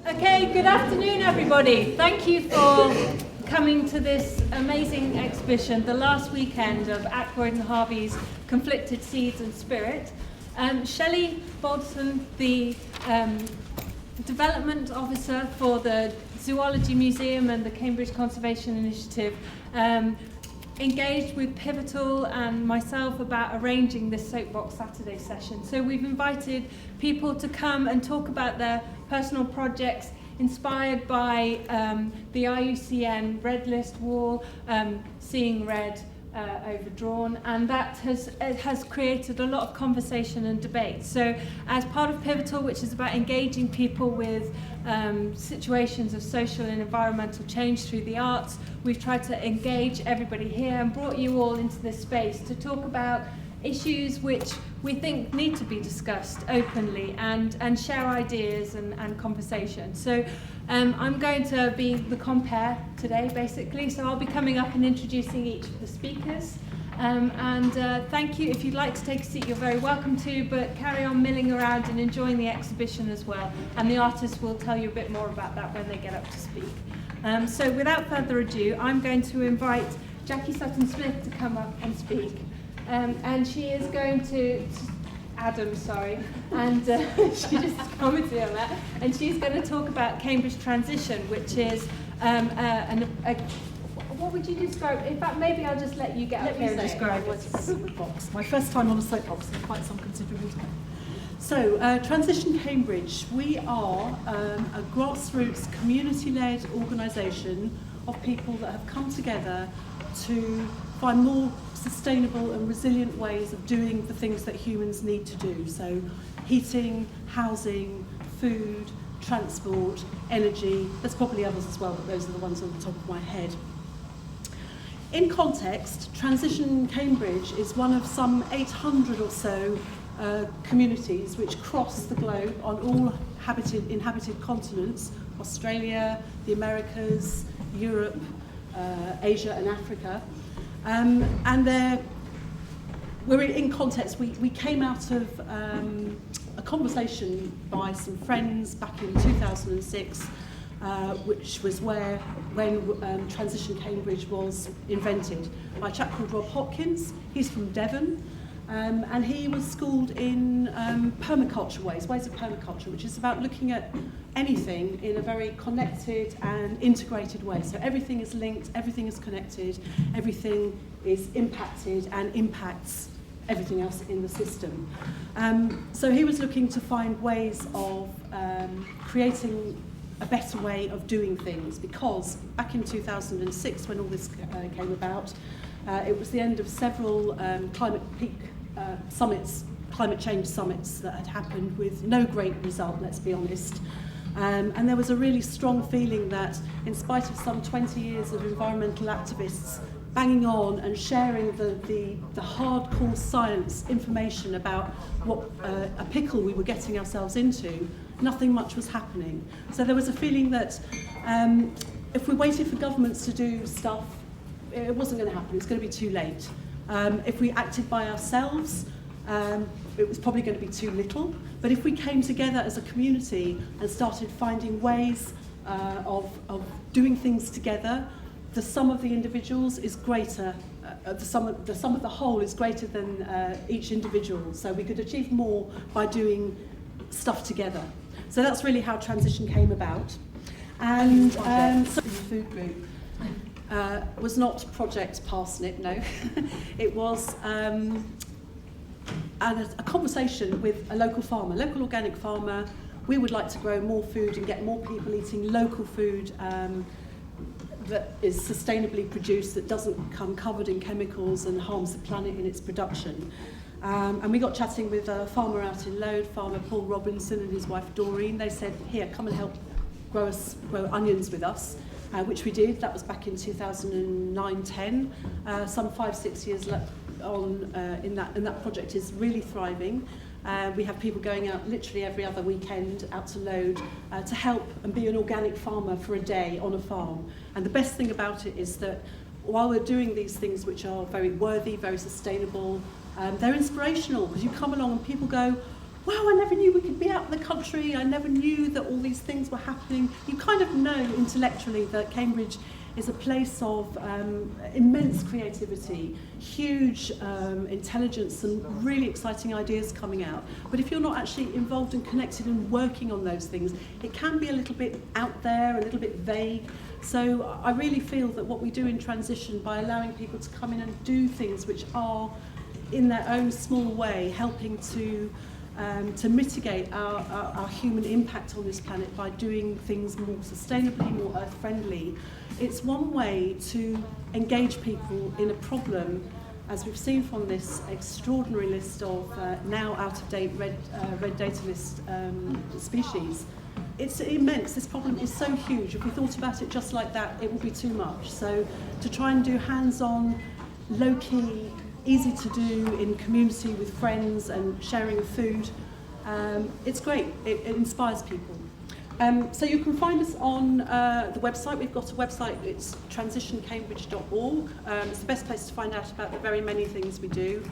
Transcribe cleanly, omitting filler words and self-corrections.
Okay, good afternoon everybody. Thank you for coming to this amazing exhibition, the last weekend of Ackroyd and Harvey's Conflicted Seeds and Spirit. Shelley Bodson, the Development Officer for the Zoology Museum and the Cambridge Conservation Initiative, engaged with Pivotal and myself about arranging this Soapbox Saturday session. So we've invited people to come and talk about their personal projects inspired by the IUCN Red List wall, Seeing Red overdrawn, and that has created a lot of conversation and debate. So as part of Pivotal, which is about engaging people with situations of social and environmental change through the arts, we've tried to engage everybody here and brought you all into this space to talk about issues which we think need to be discussed openly and share ideas and conversation. So I'm going to be the compere today, basically. So I'll be coming up and introducing each of the speakers. Thank you. If you'd like to take a seat, you're very welcome to, but carry on milling around and enjoying the exhibition as well. And the artists will tell you a bit more about that when they get up to speak. So without further ado, I'm going to invite Jacky Sutton-Smith to come up and speak. And she is going to Adam, sorry, and she just commented on that, and she's going to talk about Cambridge Transition, which is what would you describe? In fact, maybe I'll just let you get up here and describe what it's Soapbox. My first time on a soapbox in quite some considerable time. So, Transition Cambridge, we are a grassroots, community-led organisation of people that have come together to find more sustainable and resilient ways of doing the things that humans need to do. So heating, housing, food, transport, energy. There's probably others as well, but those are the ones on the top of my head. In context, Transition Cambridge is one of some 800 or so communities which cross the globe on all inhabited continents: Australia, the Americas, Europe, Asia and Africa. We're in context. We came out of a conversation by some friends back in 2006, which was when Transition Cambridge was invented by a chap called Rob Hopkins. He's from Devon, and he was schooled in permaculture ways of permaculture, which is about looking at anything in a very connected and integrated way. So everything is linked, everything is connected, everything is impacted and impacts everything else in the system. So he was looking to find ways of creating a better way of doing things, because back in 2006, when all this came about, it was the end of several climate change summits that had happened with no great result, let's be honest. And there was a really strong feeling that, in spite of some 20 years of environmental activists banging on and sharing the hardcore science information about what a pickle we were getting ourselves into, nothing much was happening. So there was a feeling that if we waited for governments to do stuff, it wasn't going to happen. It was going to be too late. If we acted by ourselves, it was probably going to be too little. But if we came together as a community and started finding ways of doing things together, the sum of the individuals is greater. The sum of the whole is greater than each individual. So we could achieve more by doing stuff together. So that's really how Transition came about. And so the food group was not Project Parsnip, no. It was a conversation with a local organic farmer. We would like to grow more food and get more people eating local food that is sustainably produced, that doesn't come covered in chemicals and harms the planet in its production. And we got chatting with a farmer out in Lode, farmer Paul Robinson and his wife Doreen. They said, here, come and help grow onions with us, which we did. That was back in 2009-10. Some 5-6 years on in that project is really thriving. We have people going out literally every other weekend out to Lode to help and be an organic farmer for a day on a farm. And the best thing about it is that while we're doing these things which are very worthy, very sustainable, they're inspirational, because you come along and people go, wow, I never knew we could be out in the country, I never knew that all these things were happening. You kind of know intellectually that Cambridge is a place of immense creativity, huge intelligence and really exciting ideas coming out. But if you're not actually involved and connected and working on those things, it can be a little bit out there, a little bit vague. So I really feel that what we do in transition, by allowing people to come in and do things which are in their own small way helping to mitigate our human impact on this planet by doing things more sustainably, more earth-friendly. It's one way to engage people in a problem, as we've seen from this extraordinary list of now out-of-date red data list species. It's immense. This problem is so huge. If we thought about it just like that, it would be too much. So to try and do hands-on, low-key, easy to do in community with friends and sharing food, it's great. It inspires people. So you can find us on the website. We've got a website, it's transitioncambridge.org. It's the best place to find out about the very many things we do.